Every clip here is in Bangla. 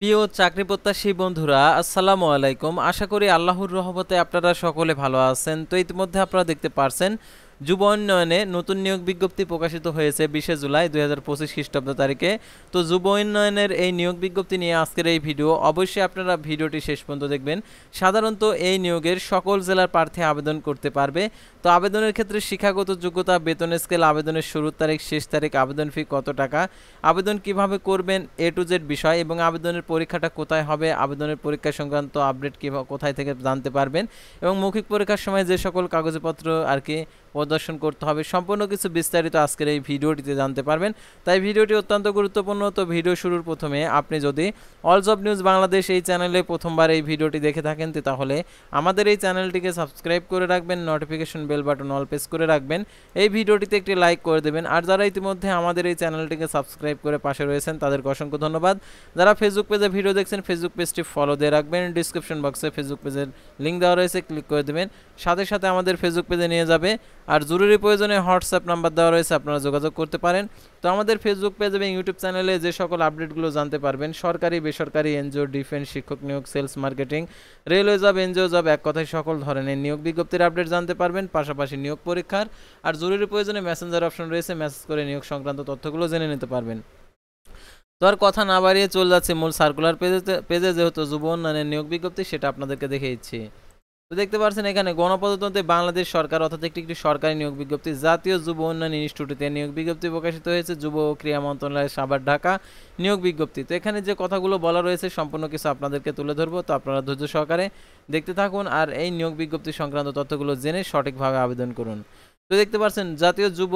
প্রিয় চাকরি প্রত্যাশী বন্ধুরা, আসসালামু আলাইকুম। আশা করি আল্লাহর রহমতে আপনারা সকলে ভালো আছেন। তো ইতিমধ্যে আপনারা দেখতে পারছেন যুব উন্নয়নে নতুন নিয়োগ বিজ্ঞপ্তি প্রকাশিত হয়েছে 20 জুলাই 2025 খ্রিস্টাব্দ তারিখে। তো যুব উন্নয়নের এই নিয়োগ বিজ্ঞপ্তি নিয়ে আজকের এই ভিডিও, অবশ্যই আপনারা ভিডিওটি শেষ পর্যন্ত দেখবেন। সাধারণত এই নিয়োগের সকল জেলার প্রার্থী আবেদন করতে পারবে। তো আবেদনের ক্ষেত্রে শিক্ষাগত যোগ্যতা, বেতন স্কেল, আবেদনের শুরুর তারিখ, শেষ তারিখ, আবেদন ফি কত টাকা, আবেদন কিভাবে করবেন, এ টু জেড বিষয় এবং আবেদনের পরীক্ষাটা কোথায় হবে, আবেদনের পরীক্ষা সংক্রান্ত আপডেট কিভাবে কোথায় থেকে জানতে পারবেন এবং মৌখিক পরীক্ষার সময় যে সকল কাগজপত্র আর কি প্রদর্শন করতে হবে, সম্পূর্ণ কিছু বিস্তারিত আজকের এই ভিডিওটিতে জানতে পারবেন। তাই ভিডিওটি অত্যন্ত গুরুত্বপূর্ণ। তো ভিডিও শুরুর প্রথমে আপনি যদি অল জব নিউজ বাংলাদেশ এই চ্যানেলে প্রথমবার এই ভিডিওটি দেখে থাকেন, তাহলে আমাদের এই চ্যানেলটিকে সাবস্ক্রাইব করে রাখবেন, notification bell button all press করে রাখবেন, এই ভিডিওটিতে একটি লাইক করে দেবেন। আর যারা ইতিমধ্যে আমাদের এই চ্যানেলটিকে সাবস্ক্রাইব করে পাশে রয়েছেন তাদেরকে অসংখ্য ধন্যবাদ। যারা ফেসবুক পেজে ভিডিও দেখছেন, ফেসবুক পেজটি ফলো দিয়ে রাখবেন। ডিসক্রিপশন বক্সে ফেসবুক পেজের লিঙ্ক দেওয়া রয়েছে, ক্লিক করে দেবেন, সাথে সাথে আমাদের ফেসবুক পেজে নিয়ে যাবে। আর জরুরি প্রয়োজনে হোয়াটসঅ্যাপ নাম্বার দেওয়া রয়েছে, আপনারা যোগাযোগ করতে পারেন। তো আমাদের ফেসবুক পেজ এবং ইউটিউব চ্যানেলে যে সকল আপডেটগুলো জানতে পারবেন, সরকারি, বেসরকারি, এনজিও, ডিফেন্স, শিক্ষক নিয়োগ, sales, marketing, railway job, NGO job, এক কথায় সকল ধরনের নিয়োগ বিজ্ঞপ্তির আপডেট জানতে পারবেন। পাশাপাশি নিয়োগ পরীক্ষার আর জরুরি প্রয়োজনে মেসেঞ্জার অপশন রয়েছে, মেসেজ করে নিয়োগ সংক্রান্ত তথ্যগুলো জেনে নিতে পারবেন। তো আর কথা না বাড়িয়ে চলে যাচ্ছে মূল সার্কুলার পেজে যেহেতু যুব উন্নয়নের নিয়োগ বিজ্ঞপ্তি সেটা আপনাদেরকে দেখে দিচ্ছি। তো দেখতে পাচ্ছেন এখানে গণপ্রজাতন্ত্রী বাংলাদেশ সরকার অর্থাৎ একটি সরকারি নিয়োগ বিজ্ঞপ্তি, জাতীয় যুব উন্নয়ন ইনস্টিটিউটে নিয়োগ বিজ্ঞপ্তি প্রকাশিত হয়েছে, যুব ও ক্রীড়া মন্ত্রণালয়, সাভার, ঢাকা নিয়োগ বিজ্ঞপ্তি। তো এখানে যে কথাগুলো বলা রয়েছে সম্পূর্ণ কিছু আপনাদেরকে তুলে ধরবো, তো আপনারা ধৈর্য সহকারে দেখতে থাকুন আর এই নিয়োগ বিজ্ঞপ্তি সংক্রান্ত তথ্যগুলো জেনে সঠিকভাবে আবেদন করুন। তো দেখতে পাচ্ছেন জাতীয় যুব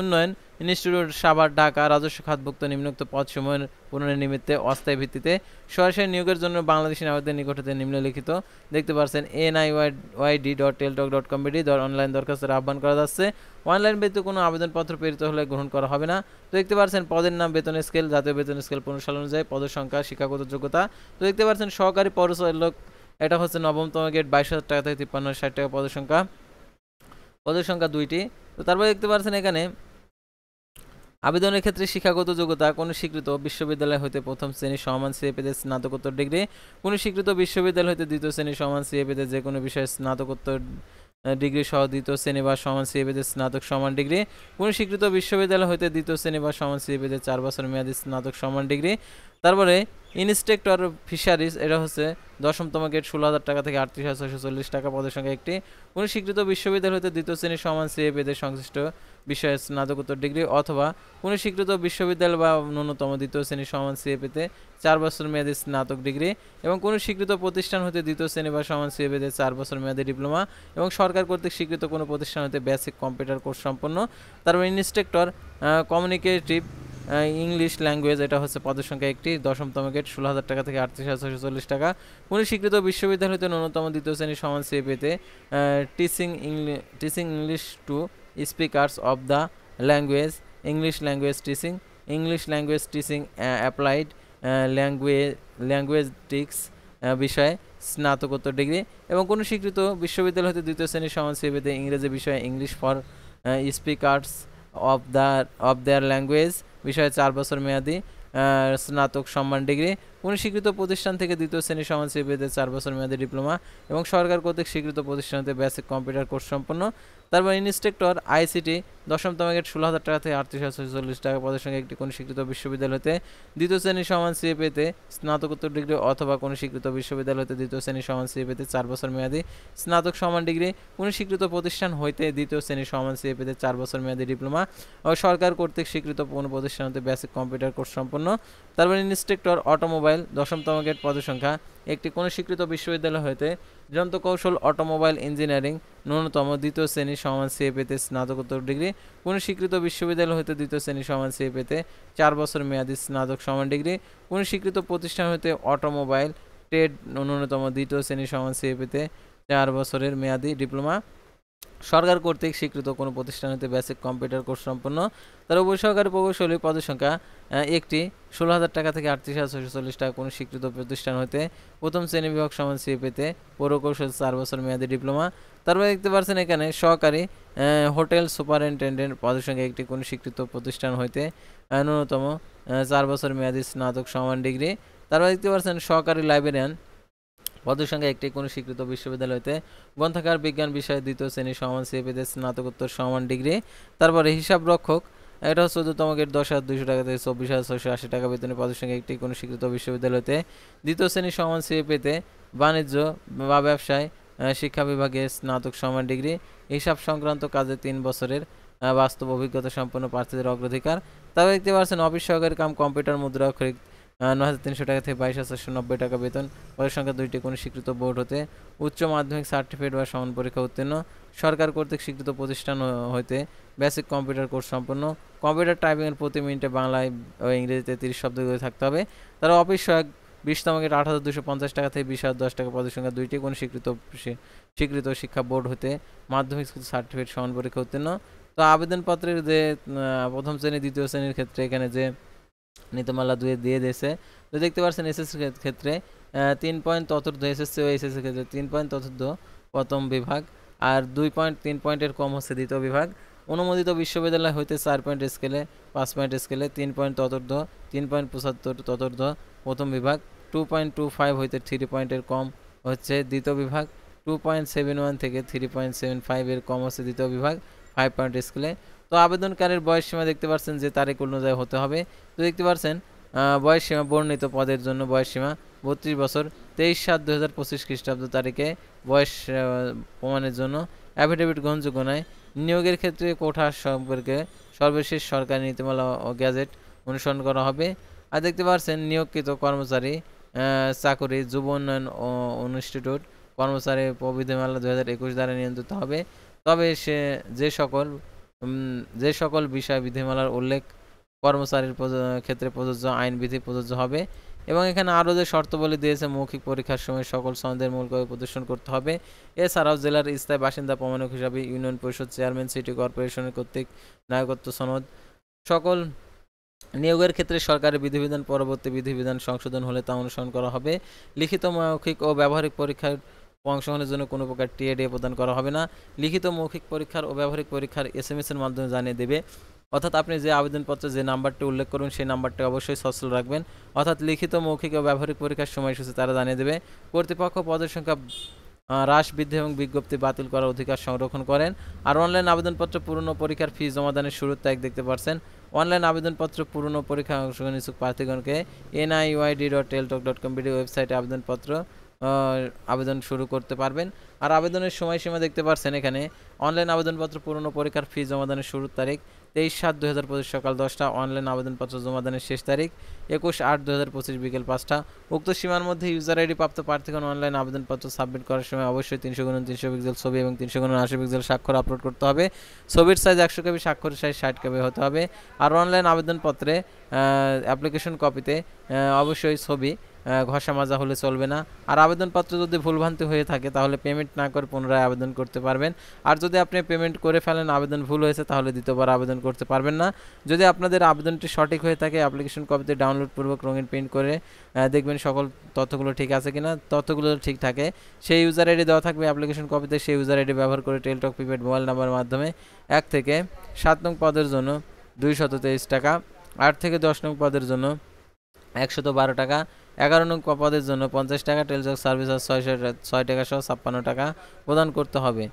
উন্নয়ন ইনস্টিটিউট, সাভার, ঢাকা, রাজস্ব খাতভুক্ত নিম্নোক্ত পদসমূহের পুনর্নিমিত্তে অস্থায়ী ভিত্তিতে সরাসরি নিয়োগের জন্য বাংলাদেশি নাগরিকদের নিকট হতে নিম্নলিখিত দেখতে পাচ্ছেন niyd.teltalk.com.bd অনলাইন দরখাস্তের আহ্বান করা যাচ্ছে। অনলাইন ব্যতীত কোনো আবেদনপত্র প্রেরিত হলে গ্রহণ করা হবে না। তো দেখতে পাচ্ছেন পদের নাম, বেতন স্কেল, জাতীয় বেতন স্কেল 15 সাল অনুযায়ী, পদের সংখ্যা, শিক্ষাগত যোগ্যতা। তো দেখতে পাচ্ছেন সহকারী পরিচালক, এটা হচ্ছে 9তম গ্রেড, 22,000 টাকা থেকে 53,60 টাকা পদের সংখ্যা 2টি। তো তারপরে দেখতে পাচ্ছেন এখানে আবেদনের ক্ষেত্রে শিক্ষাগত যোগ্যতা, কোনো স্বীকৃত বিশ্ববিদ্যালয় হতে প্রথম শ্রেণীর সমান সিএ পেতে স্নাতকোত্তর ডিগ্রি, কোনো স্বীকৃত বিশ্ববিদ্যালয় হতে দ্বিতীয় শ্রেণীর সমান সিএ পেতে যে কোনো বিষয়ে স্নাতকোত্তর ডিগ্রি সহ দ্বিতীয় শ্রেণী বা সমান সিএ পেতে স্নাতক সমান ডিগ্রি, কোনো স্বীকৃত বিশ্ববিদ্যালয় হতে দ্বিতীয় শ্রেণী বা সমান সিএ পেতে 4 বছর মেয়াদী স্নাতক সমান ডিগ্রি। তারপরে ইন্সট্রাক্টর ফিশারিজ, এটা হচ্ছে 10তম গ্রেড, 16,000 টাকা থেকে 38,640 টাকা, পদের সংখ্যা 1টি, কোনো স্বীকৃত বিশ্ববিদ্যালয় হতে দ্বিতীয় শ্রেণীর সমান সিএ পেতে সংশ্লিষ্ট বিষয়ে স্নাতকোত্তর ডিগ্রি, অথবা কোনো স্বীকৃত বিশ্ববিদ্যালয় বা ন্যূনতম দ্বিতীয় শ্রেণীর সমান সিএ পেতে 4 বছর মেয়াদী স্নাতক ডিগ্রি, এবং কোনো স্বীকৃত প্রতিষ্ঠান হতে দ্বিতীয় শ্রেণী বা সমান সিএ পেতে 4 বছর মেয়াদী ডিপ্লোমা, এবং সরকার কর্তৃক স্বীকৃত কোনো প্রতিষ্ঠান হতে বেসিক কম্পিউটার কোর্স সম্পন্ন। তারপর ইন্সট্রাক্টর কমিউনিকেটিভ ইংলিশ ল্যাঙ্গুয়েজ, এটা হচ্ছে পদের সংখ্যা 1টি, 10তম গ্রেড, 16,000 টাকা থেকে 38,640 টাকা, কোনো স্বীকৃত বিশ্ববিদ্যালয় হতে ন্যূনতম দ্বিতীয় শ্রেণীর সমান সিএ পেতে teaching English to speakers of the language, English language teaching applied linguistics বিষয়ে স্নাতকোত্তর ডিগ্রি, এবং কোনো স্বীকৃত বিশ্ববিদ্যালয় হতে দ্বিতীয় শ্রেণীর সমান সিএ পেতে ইংরেজি বিষয়ে English for speakers of their language বিষয়ে 4 বছর মেয়াদী স্নাতক সম্মান ডিগ্রি, কোনো স্বীকৃত প্রতিষ্ঠান থেকে দ্বিতীয় শ্রেণীর সমান সিএ পেতে 4 বছর মেয়াদী ডিপ্লোমা, এবং সরকার কর্তৃক স্বীকৃত প্রতিষ্ঠান হতে বেসিক কম্পিউটার কোর্স সম্পন্ন। তারপর ইন্সট্রাক্টর আইসিটি, 10তম গ্রেড, 16,000 টাকা থেকে 38,640 টাকা, পদের সঙ্গে একটি কোনো স্বীকৃত বিশ্ববিদ্যালয় হতে দ্বিতীয় শ্রেণীর সমান সিএ পেতে স্নাতকোত্তর ডিগ্রি, অথবা কোনো স্বীকৃত বিশ্ববিদ্যালয় হতে দ্বিতীয় শ্রেণীর সমান সিএ পেতে 4 বছর মেয়াদী স্নাতক সমান ডিগ্রি, কোনো স্বীকৃত প্রতিষ্ঠান হইতে দ্বিতীয় শ্রেণীর সমান সিএ পেতে 4 বছর মেয়াদী ডিপ্লোমা, ও সরকার কর্তৃক স্বীকৃত কোনো প্রতিষ্ঠান হতে বেসিক কম্পিউটার কোর্স সম্পন্ন। তারপর ইন্সট্রাক্টর অটোমোবাইল, 10তম গ্রেড, পদের সংখ্যা 1টি, কোনো স্বীকৃত বিশ্ববিদ্যালয় হতে যন্ত্রকৌশল অটোমোবাইল ইঞ্জিনিয়ারিং ন্যূনতম দ্বিতীয় শ্রেণীর সমান সিএ পেতে স্নাতকোত্তর ডিগ্রি, কোনো স্বীকৃত বিশ্ববিদ্যালয় হতে দ্বিতীয় শ্রেণীর সমান সিএ পেতে 4 বছর মেয়াদী স্নাতক সমান ডিগ্রি, কোনো স্বীকৃত প্রতিষ্ঠান হতে অটোমোবাইল ট্রেড ন্যূনতম দ্বিতীয় শ্রেণীর সমান সিএ পেতে 4 বছরের মেয়াদী ডিপ্লোমা, সরকার কর্তৃক স্বীকৃত কোনো প্রতিষ্ঠান হতে বেসিক কম্পিউটার কোর্স সম্পন্ন। তার উপসহকারী প্রকৌশলী, পদের সংখ্যা 1টি, 16,000 টাকা থেকে 38,640 টাকা, কোনো স্বীকৃত প্রতিষ্ঠান হতে প্রথম শ্রেণী বিভাগ সমান সিএ পেতে প্রকৌশল 4 বছর মেয়াদী ডিপ্লোমা। তারপরে দেখতে পাচ্ছেন এখানে সহকারী হোটেল সুপারিনটেন্ডেন্ট, পদের সংখ্যা 1টি, কোনো স্বীকৃত প্রতিষ্ঠান হইতে ন্যূনতম 4 বছর মেয়াদী স্নাতক সমান ডিগ্রি। তারপর দেখতে পাচ্ছেন সহকারী লাইব্রেরিয়ান পদের সংখ্যা একটি কোনো স্বীকৃত বিশ্ববিদ্যালয়তে গ্রন্থাগার বিজ্ঞান বিষয়ে দ্বিতীয় শ্রেণী সমান সিএপিতে স্নাতকোত্তর সমান ডিগ্রি। তারপরে হিসাব রক্ষক, এটা হচ্ছে 14তম গ্রেড 10,200 টাকা থেকে 24,680 টাকা বেতনে পদের সংখ্যা একটি কোনো স্বীকৃত বিশ্ববিদ্যালয়তে দ্বিতীয় শ্রেণী সমান সিএপিতে বাণিজ্য বা ব্যবসায় শিক্ষা বিভাগে স্নাতক সমান ডিগ্রি। হিসাব সংক্রান্ত কাজে 3 বছরের বাস্তব অভিজ্ঞতা সম্পন্ন প্রার্থীদের অগ্রাধিকার। তারপরে দেখতে পাচ্ছেন অফিস সহকারী কাম কম্পিউটার মুদ্রা অক্ষরিক 9,300 টাকা থেকে 22,490 টাকা বেতন। পদের সংখ্যা 2টি কোনো স্বীকৃত বোর্ড হতে উচ্চ মাধ্যমিক সার্টিফিকেট বা সমান পরীক্ষা উত্তীর্ণ। সরকার কর্তৃক স্বীকৃত প্রতিষ্ঠান হইতে বেসিক কম্পিউটার কোর্স সম্পন্ন। কম্পিউটার টাইপিংয়ের প্রতি মিনিটে বাংলায় ও ইংরেজিতে 30 শব্দ করে থাকতে হবে। তারা অফিস সহায়ক 20তম গ্রেড 8,250 টাকা থেকে 20,010 টাকা। পদের সংখ্যা 2টি কোনো স্বীকৃত শিক্ষা বোর্ড হতে মাধ্যমিক সার্টিফিকেট সমান পরীক্ষা উত্তীর্ণ। তো আবেদনপত্রের যে প্রথম শ্রেণী দ্বিতীয় শ্রেণীর ক্ষেত্রে এখানে যে নীতিমালা দিয়ে দিয়েছে, তো দেখতে পাচ্ছেন এসএসসি ক্ষেত্রে 3 পয়েন্ট চতুর্থ, এসএসসি ও এসএসসি ক্ষেত্রে 3 পয়েন্ট চতুর্থ প্রথম বিভাগ, আর 2.3 পয়েন্টের কম হচ্ছে দ্বিতীয় বিভাগ। অনুমোদিত বিশ্ববিদ্যালয় হইতে 4 পয়েন্ট স্কেলে 5 পয়েন্ট স্কেলে 3 পয়েন্ট চতুর্থ, 3.75 চতুর্থ প্রথম বিভাগ, 2.25 হইতে 3 পয়েন্টের কম হচ্ছে দ্বিতীয় বিভাগ, 2.71 থেকে 3.75 এর কম হচ্ছে দ্বিতীয় বিভাগ 5 পয়েন্ট স্কেলে। তো আবেদনকারীর বয়স সীমা দেখতে পাচ্ছেন যে তারিখ অনুযায়ী হতে হবে। তো দেখতে পাচ্ছেন বয়স সীমা বর্ণিত পদের জন্য বয়স সীমা 32 বছর। 23/7/2025 খ্রিস্টাব্দ তারিখে বয়স প্রমাণের জন্য অ্যাফিডেভিট গ্রহণযোগ্য নয়। নিয়োগের ক্ষেত্রে কোঠা সম্পর্কে সর্বশেষ সরকারি নীতিমালা ও গ্যাজেট অনুসরণ করা হবে। আর দেখতে পাচ্ছেন নিয়োগকৃত কর্মচারী চাকরি যুব উন্নয়ন ইনস্টিটিউট কর্মচারী বিধিমালা 2021 দ্বারা নিয়ন্ত্রিত হবে। তবে সে যে সকল বিষয় বিধিমালার উল্লেখ কর্মচারীর ক্ষেত্রে প্রযোজ্য আইন বিধি প্রযোজ্য হবে। এবং এখানে আরও যে শর্তাবলী দিয়েছে, মৌখিক পরীক্ষার সময় সকল সনদের মূল কপি প্রদর্শন করতে হবে। এছাড়াও জেলার স্থায়ী বাসিন্দা প্রমাণক হিসাবে ইউনিয়ন পরিষদ চেয়ারম্যান, সিটি কর্পোরেশনের কর্তৃক নায়কত্ব সনদ। সকল নিয়োগের ক্ষেত্রে সরকারি বিধিবিধান পরবর্তী বিধিবিধান সংশোধন হলে তা অনুসরণ করা হবে। লিখিত, মৌখিক ও ব্যবহারিক পরীক্ষার অংশগ্রহণের জন্য কোনো প্রকার টিএডি প্রদান করা হবে না। লিখিত, মৌখিক পরীক্ষার ও ব্যবহারিক পরীক্ষার এসএমএস এর মাধ্যমে জানিয়ে দেবে। অর্থাৎ আপনি যে আবেদনপত্রে যে নাম্বারটি উল্লেখ করবেন সেই নাম্বারটি অবশ্যই সচল রাখবেন। অর্থাৎ লিখিত, মৌখিক ও ব্যবহারিক পরীক্ষার সময়সূচি তারা জানিয়ে দেবে। কর্তৃপক্ষ পদের সংখ্যা হ্রাস, বৃদ্ধি এবং বিজ্ঞপ্তি বাতিল করার অধিকার সংরক্ষণ করেন। আর অনলাইন আবেদনপত্র পূরণ ও পরীক্ষার ফি জমাদানের শুরুর তারিখ দেখতে পাচ্ছেন। অনলাইন আবেদনপত্র পূরণ ও পরীক্ষা অংশগ্রহণ ইচ্ছুক প্রার্থীগণকে niuid.tel.com ওয়েবসাইটে আবেদন শুরু করতে পারবেন। আর আবেদনের সময়সীমা দেখতে পাচ্ছেন এখানে। অনলাইন আবেদনপত্র পূরণ ও পরীক্ষার ফি জমাদানের শুরুর তারিখ 23/7/2025 সকাল 10টা। অনলাইন আবেদনপত্র জমাদানের শেষ তারিখ 21/8/2025 বিকেল 5টা। উক্ত সীমার মধ্যে ইউজার আইডি প্রাপ্ত প্রার্থীগণ অনলাইন আবেদনপত্র সাবমিট করার সময় অবশ্যই 300x300 পিক্সেল ছবি এবং 300x80 পিক্সেল স্বাক্ষর আপলোড করতে হবে। ছবির সাইজ 100 KB, স্বাক্ষরের সাইজ 60 KB হতে হবে। আর অনলাইন আবেদনপত্রে অ্যাপ্লিকেশন কপিতে অবশ্যই ছবি ঘষা মাজা হলে চলবে না। আর আবেদনপত্র যদি ভুলভ্রান্তি হয়ে থাকে তাহলে পেমেন্ট না করে পুনরায় আবেদন করতে পারবেন। আর যদি আপনি পেমেন্ট করে ফেলেন, আবেদন ভুল হয়েছে, তাহলে দ্বিতীয়বার আবেদন করতে পারবেন না। যদি আপনাদের আবেদনটি সঠিক হয়ে থাকে, অ্যাপ্লিকেশন কপিতে ডাউনলোড পূর্বক রঙিন প্রিন্ট করে দেখবেন সকল তথ্যগুলো ঠিক আছে কিনা। তথ্যগুলো ঠিক থাকে, সেই ইউজার আইডি দেওয়া থাকবে অ্যাপ্লিকেশন কপিতে। সেই ইউজার আইডি ব্যবহার করে টেলটক প্রিপেড মোবাইল নাম্বারের মাধ্যমে 1 থেকে 7 নং পদের জন্য 223 টাকা, 8 থেকে 10 নং পদের জন্য 112 টাকা, 11 নং পদের জন্য 50 টাকা, টেলটক সার্ভিস 6 টাকা সহ 56 টাকা প্রদান করতে হবে।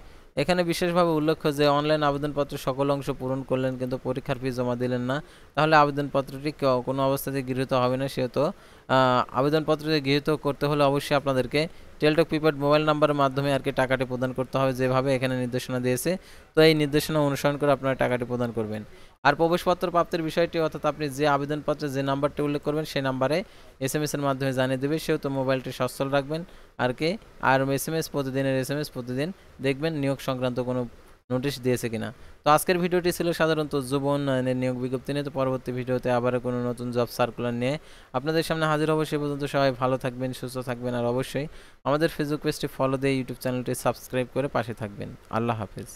এখানে বিশেষভাবে উল্লেখ্য যে অনলাইন আবেদনপত্র সকল অংশ পূরণ করলেন কিন্তু পরীক্ষার ফি জমা দিলেন না, তাহলে আবেদনপত্রটি কোনো অবস্থাতে গৃহীত হবে না। সেহেতু আবেদনপত্রটি গৃহীত করতে হলে অবশ্যই আপনাদেরকে টেলটক প্রিপেড মোবাইল নাম্বারের মাধ্যমে আর কি টাকাটি প্রদান করতে হবে, যেভাবে এখানে নির্দেশনা দিয়েছে। তো এই নির্দেশনা অনুসরণ করে আপনারা টাকাটি প্রদান করবেন। আর প্রবেশপত্র প্রাপ্তির বিষয়টি, অর্থাৎ আপনি যে আবেদনপত্রে যে নাম্বারটি উল্লেখ করবেন সেই নাম্বারে এসএমএস এর মাধ্যমে জানিয়ে দেবে। সেহেতু মোবাইলটি সচল রাখবেন আর কি। আর এসএমএস প্রতিদিন দেখবেন নিয়োগ সংক্রান্ত কোনো নোটিশ দিয়েছে কিনা। তো আজকের ভিডিওটি ছিল সাধারণত যুব উন্নয়নের নিয়োগ বিজ্ঞপ্তি নিয়ে। তো পরবর্তী ভিডিওতে আবার কোনো নতুন জব সার্কুলার নিয়ে আপনাদের সামনে হাজির হবো। সে পর্যন্ত সবাই ভালো থাকবেন, সুস্থ থাকবেন। আর অবশ্যই আমাদের ফেসবুক পেজটি ফলো দিয়ে ইউটিউব চ্যানেলটি সাবস্ক্রাইব করে পাশে থাকবেন। আল্লাহ হাফেজ।